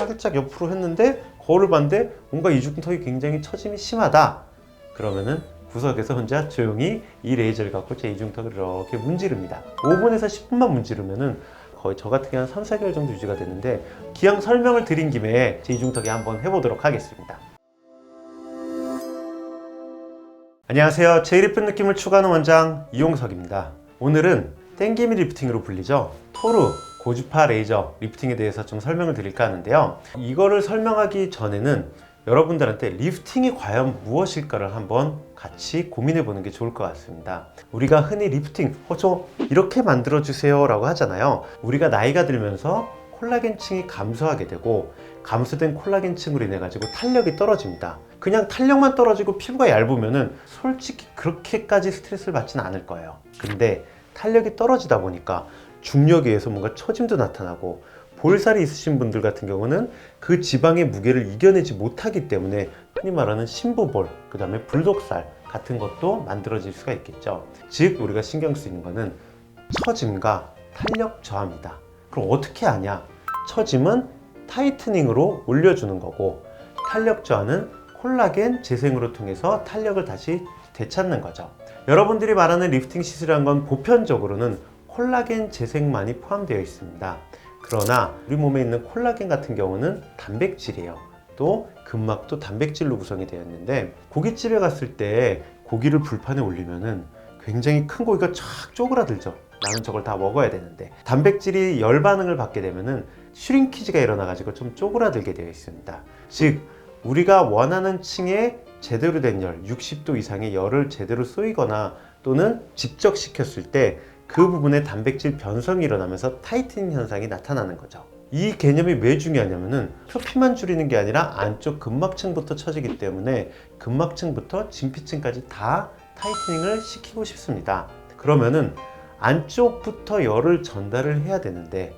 살짝 옆으로 했는데 거울을 봤는데 뭔가 이중턱이 굉장히 처짐이 심하다. 그러면은 구석에서 혼자 조용히 이 레이저를 갖고 제 이중턱을 이렇게 문지릅니다. 5분에서 10분만 문지르면은 거의 저 같은 경우는 3, 4개월 정도 유지가 되는데, 기왕 설명을 드린 김에 제 이중턱에 한번 해보도록 하겠습니다. 안녕하세요. 제일 이쁜 느낌을 추구하는 원장 이용석입니다. 오늘은 땡기미 리프팅으로 불리죠. 토르 고주파 레이저 리프팅에 대해서 좀 설명을 드릴까 하는데요. 이거를 설명하기 전에는 여러분들한테 리프팅이 과연 무엇일까를 한번 같이 고민해 보는 게 좋을 것 같습니다. 우리가 흔히 리프팅, 저 이렇게 만들어 주세요 라고 하잖아요. 우리가 나이가 들면서 콜라겐층이 감소하게 되고, 감소된 콜라겐층으로 인해 가지고 탄력이 떨어집니다. 그냥 탄력만 떨어지고 피부가 얇으면은 솔직히 그렇게까지 스트레스를 받지는 않을 거예요. 근데 탄력이 떨어지다 보니까 중력에 의해서 뭔가 처짐도 나타나고, 볼살이 있으신 분들 같은 경우는 그 지방의 무게를 이겨내지 못하기 때문에 흔히 말하는 심부볼, 그 다음에 불독살 같은 것도 만들어질 수가 있겠죠. 즉 우리가 신경 쓰이는 거는 처짐과 탄력 저하입니다. 그럼 어떻게 하냐? 처짐은 타이트닝으로 올려주는 거고, 탄력 저하는 콜라겐 재생으로 통해서 탄력을 다시 되찾는 거죠. 여러분들이 말하는 리프팅 시술이란 건 보편적으로는 콜라겐 재생만이 포함되어 있습니다. 그러나 우리 몸에 있는 콜라겐 같은 경우는 단백질이에요. 또 근막도 단백질로 구성이 되어 있는데, 고깃집에 갔을 때 고기를 불판에 올리면은 굉장히 큰 고기가 쫙 쪼그라들죠. 나는 저걸 다 먹어야 되는데, 단백질이 열 반응을 받게 되면은 슈링키지가 일어나 가지고 좀 쪼그라들게 되어 있습니다. 즉 우리가 원하는 층에 제대로 된 열, 60도 이상의 열을 제대로 쏘이거나 또는 직접시켰을 때 그 부분에 단백질 변성이 일어나면서 타이트닝 현상이 나타나는 거죠. 이 개념이 왜 중요하냐면은 표피만 줄이는 게 아니라 안쪽 근막층부터 처지기 때문에 근막층부터 진피층까지 다 타이트닝을 시키고 싶습니다. 그러면은 안쪽부터 열을 전달을 해야 되는데,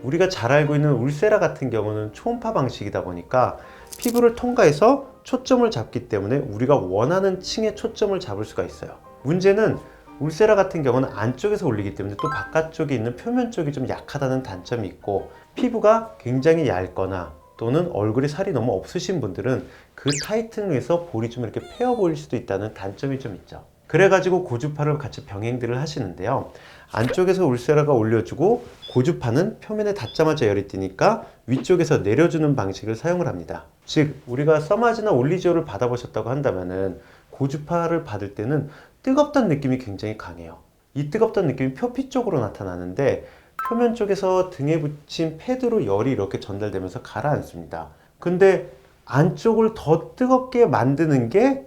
우리가 잘 알고 있는 울세라 같은 경우는 초음파 방식이다 보니까 피부를 통과해서 초점을 잡기 때문에 우리가 원하는 층에 초점을 잡을 수가 있어요. 문제는 울세라 같은 경우는 안쪽에서 올리기 때문에 또 바깥쪽에 있는 표면 쪽이 좀 약하다는 단점이 있고, 피부가 굉장히 얇거나 또는 얼굴에 살이 너무 없으신 분들은 그 타이트닝에서 볼이 좀 이렇게 패어 보일 수도 있다는 단점이 좀 있죠. 그래가지고 고주파를 같이 병행들을 하시는데요. 안쪽에서 울세라가 올려주고 고주파는 표면에 닿자마자 열이 뜨니까 위쪽에서 내려주는 방식을 사용을 합니다. 즉 우리가 써마지나 올리지오를 받아보셨다고 한다면은 고주파를 받을 때는 뜨겁다는 느낌이 굉장히 강해요. 이 뜨겁다는 느낌이 표피 쪽으로 나타나는데, 표면 쪽에서 등에 붙인 패드로 열이 이렇게 전달되면서 가라앉습니다. 근데 안쪽을 더 뜨겁게 만드는 게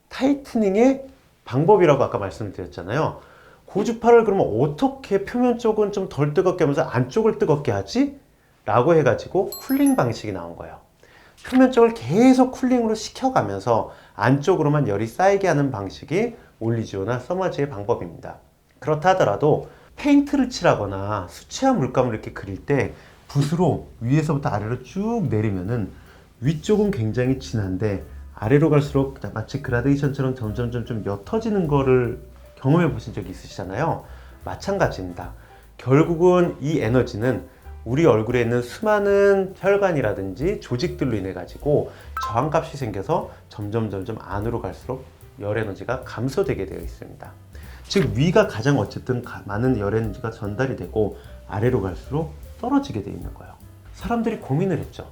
타이트닝의 방법이라고 아까 말씀을 드렸잖아요. 고주파를 그러면 어떻게 표면 쪽은 좀 덜 뜨겁게 하면서 안쪽을 뜨겁게 하지? 라고 해가지고 쿨링 방식이 나온 거예요. 표면 쪽을 계속 쿨링으로 시켜가면서 안쪽으로만 열이 쌓이게 하는 방식이 올리지오나 써마지의 방법입니다. 그렇다 하더라도 페인트를 칠하거나 수채화 물감을 이렇게 그릴 때 붓으로 위에서부터 아래로 쭉 내리면은 위쪽은 굉장히 진한데 아래로 갈수록 마치 그라데이션처럼 점점 좀 옅어지는 거를 경험해 보신 적이 있으시잖아요. 마찬가지입니다. 결국은 이 에너지는 우리 얼굴에 있는 수많은 혈관이라든지 조직들로 인해 가지고 저항값이 생겨서 점점 안으로 갈수록 열 에너지가 감소되게 되어 있습니다. 즉 위가 가장 어쨌든 많은 열 에너지가 전달이 되고 아래로 갈수록 떨어지게 되어 있는 거예요. 사람들이 고민을 했죠.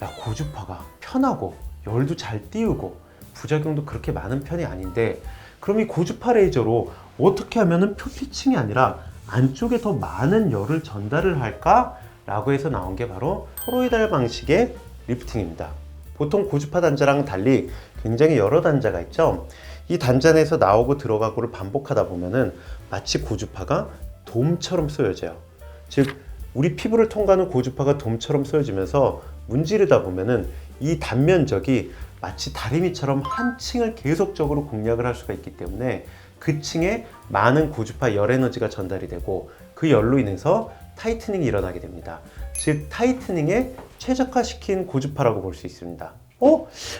야, 고주파가 편하고 열도 잘 띄우고 부작용도 그렇게 많은 편이 아닌데, 그럼 이 고주파 레이저로 어떻게 하면은 표피층이 아니라 안쪽에 더 많은 열을 전달을 할까? 라고 해서 나온 게 바로 토로이달 방식의 리프팅입니다. 보통 고주파 단자랑 달리 굉장히 여러 단자가 있죠. 이 단자 내에서 나오고 들어가고를 반복하다 보면은 마치 고주파가 돔처럼 쏘여져요. 즉 우리 피부를 통과하는 고주파가 돔처럼 쏘여지면서 문지르다 보면은 이 단면적이 마치 다리미처럼 한 층을 계속적으로 공략을 할 수가 있기 때문에 그 층에 많은 고주파 열 에너지가 전달이 되고, 그 열로 인해서 타이트닝이 일어나게 됩니다. 즉 타이트닝에 최적화시킨 고주파라고 볼 수 있습니다.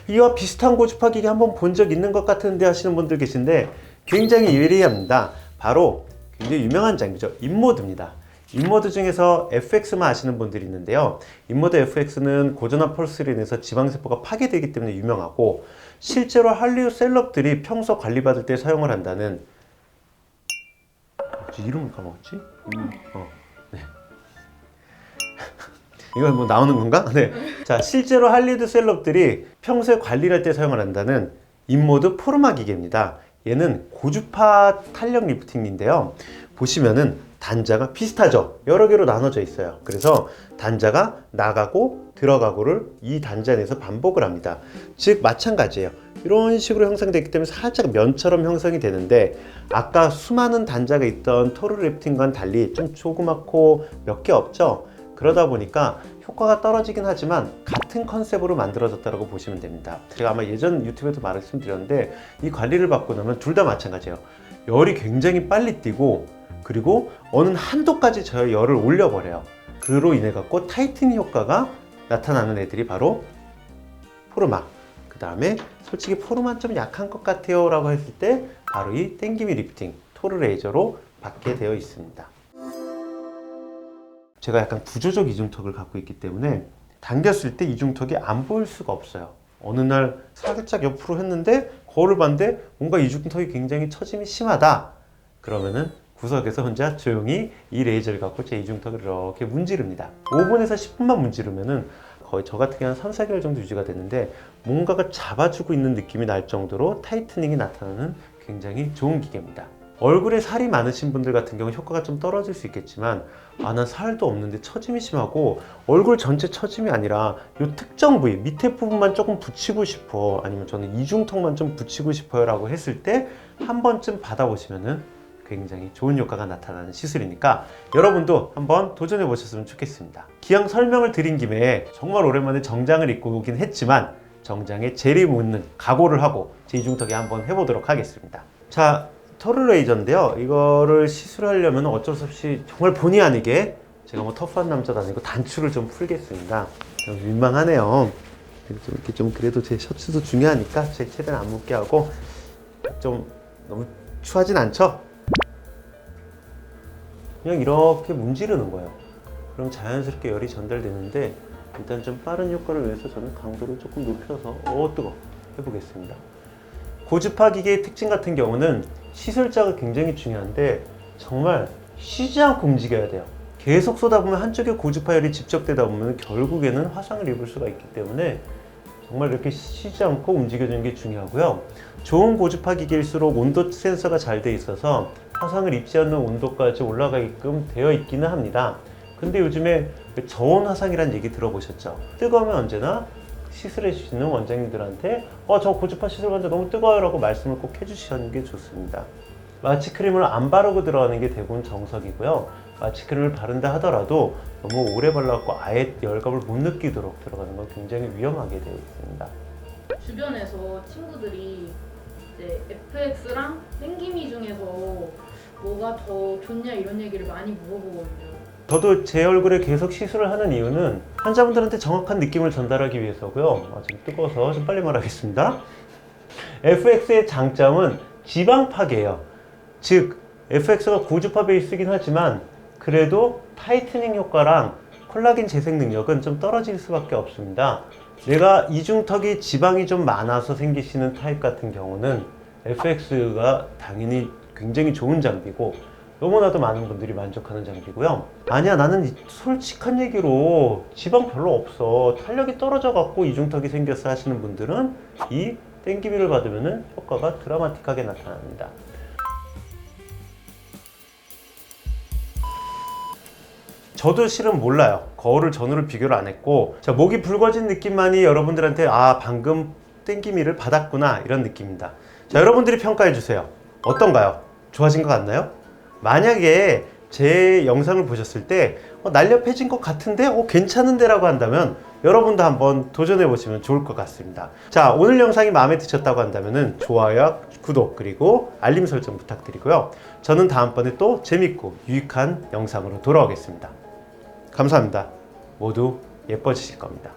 이와 비슷한 고주파 기계 한번 본 적 있는 것 같은데 하시는 분들 계신데 굉장히 예리합니다. 바로 굉장히 유명한 장비죠. 인모드입니다. 인모드 중에서 FX만 아시는 분들이 있는데요. 인모드 FX는 고전압 펄스로 인해서 지방세포가 파괴되기 때문에 유명하고, 실제로 할리우드 셀럽들이 평소 관리받을 때 사용을 한다는, 이름을 까먹었지? 네. 이건 뭐 나오는 건가? 네. 자, 실제로 할리우드 셀럽들이 평소에 관리를 할 때 사용을 한다는 인모드 포르마 기계입니다. 얘는 고주파 탄력 리프팅인데요. 보시면은 단자가 비슷하죠? 여러 개로 나눠져 있어요. 그래서 단자가 나가고 들어가고를 이 단자 내에서 반복을 합니다. 즉 마찬가지예요. 이런 식으로 형성되기 때문에 살짝 면처럼 형성이 되는데, 아까 수많은 단자가 있던 토르 리프팅과는 달리 좀 조그맣고 몇 개 없죠? 그러다 보니까 효과가 떨어지긴 하지만 같은 컨셉으로 만들어졌다고 보시면 됩니다. 제가 아마 예전 유튜브에도 말씀드렸는데, 이 관리를 받고 나면 둘 다 마찬가지예요. 열이 굉장히 빨리 뛰고, 그리고 어느 한도까지 저 열을 올려버려요. 그로 인해 갖고 타이트닝 효과가 나타나는 애들이 바로 포르마. 그 다음에 솔직히 포르마 좀 약한 것 같아요 라고 했을 때 바로 이 땡기미 리프팅 토르 레이저로 받게 되어 있습니다. 제가 약간 구조적 이중턱을 갖고 있기 때문에 당겼을 때 이중턱이 안 보일 수가 없어요. 어느 날 살짝 옆으로 했는데 거울을 봤는데 뭔가 이중턱이 굉장히 처짐이 심하다. 그러면은 구석에서 혼자 조용히 이 레이저를 갖고 제 이중턱을 이렇게 문지릅니다. 5분에서 10분만 문지르면은 거의 저 같은 경우는 3, 4개월 정도 유지가 되는데, 뭔가가 잡아주고 있는 느낌이 날 정도로 타이트닝이 나타나는 굉장히 좋은 기계입니다. 얼굴에 살이 많으신 분들 같은 경우 효과가 좀 떨어질 수 있겠지만, 난 살도 없는데 처짐이 심하고 얼굴 전체 처짐이 아니라 이 특정 부위 밑에 부분만 조금 붙이고 싶어, 아니면 저는 이중턱만 좀 붙이고 싶어요 라고 했을 때 한 번쯤 받아보시면은 굉장히 좋은 효과가 나타나는 시술이니까 여러분도 한번 도전해 보셨으면 좋겠습니다. 기왕 설명을 드린 김에 정말 오랜만에 정장을 입고 오긴 했지만 정장에 젤이 묻는 각오를 하고 제 이중턱에 한번 해보도록 하겠습니다. 자, 토르 레이저인데요. 이거를 시술하려면 어쩔 수 없이 정말 본의 아니게 제가 뭐 터프한 남자도 아니고 단추를 좀 풀겠습니다. 좀 민망하네요. 이렇게 좀 그래도 제 셔츠도 중요하니까 제 최대한 안 묻게 하고, 좀 너무 추하진 않죠? 그냥 이렇게 문지르는 거예요. 그럼 자연스럽게 열이 전달되는데, 일단 좀 빠른 효과를 위해서 저는 강도를 조금 높여서 뜨거 해보겠습니다. 고주파 기계의 특징 같은 경우는 시술자가 굉장히 중요한데 정말 쉬지 않고 움직여야 돼요. 계속 쏟아보면 한쪽에 고주파 열이 집적되다 보면 결국에는 화상을 입을 수가 있기 때문에 정말 이렇게 쉬지 않고 움직여주는 게 중요하고요. 좋은 고주파 기계일수록 온도 센서가 잘 돼 있어서 화상을 입지 않는 온도까지 올라가게끔 되어 있기는 합니다. 근데 요즘에 저온 화상이라는 얘기 들어보셨죠? 뜨거우면 언제나 시술해 주시는 원장님들한테 저 고주파 시술 환자 너무 뜨거워요 라고 말씀을 꼭 해주시는 게 좋습니다. 마취크림을 안 바르고 들어가는 게 대부분 정석이고요. 마취크림을 바른다 하더라도 너무 오래 발라갖고 아예 열감을 못 느끼도록 들어가는 건 굉장히 위험하게 되어 있습니다. 주변에서 친구들이 이제 FX랑 땡기미 중에서 뭐가 더 좋냐 이런 얘기를 많이 물어보거든요. 저도 제 얼굴에 계속 시술을 하는 이유는 환자분들한테 정확한 느낌을 전달하기 위해서고요. 지금 뜨거워서 좀 빨리 말하겠습니다. FX의 장점은 지방 파괴예요. 즉 FX가 고주파 베이스이긴 하지만 그래도 타이트닝 효과랑 콜라겐 재생 능력은 좀 떨어질 수밖에 없습니다. 내가 이중턱이 지방이 좀 많아서 생기시는 타입 같은 경우는 FX가 당연히 굉장히 좋은 장비고 너무나도 많은 분들이 만족하는 장비고요. 아니야, 나는 솔직한 얘기로 지방 별로 없어, 탄력이 떨어져 갖고 이중턱이 생겼어 하시는 분들은 이 땡기미를 받으면 효과가 드라마틱하게 나타납니다. 저도 실은 몰라요. 거울을 전후를 비교를 안 했고, 자, 목이 붉어진 느낌만이 여러분들한테 방금 땡기미를 받았구나 이런 느낌입니다. 자, 여러분들이 평가해 주세요. 어떤가요? 좋아진 것 같나요? 만약에 제 영상을 보셨을 때 날렵해진 것 같은데 괜찮은데 라고 한다면 여러분도 한번 도전해 보시면 좋을 것 같습니다. 자, 오늘 영상이 마음에 드셨다고 한다면 좋아요, 구독, 그리고 알림 설정 부탁드리고요. 저는 다음번에 또 재밌고 유익한 영상으로 돌아오겠습니다. 감사합니다. 모두 예뻐지실 겁니다.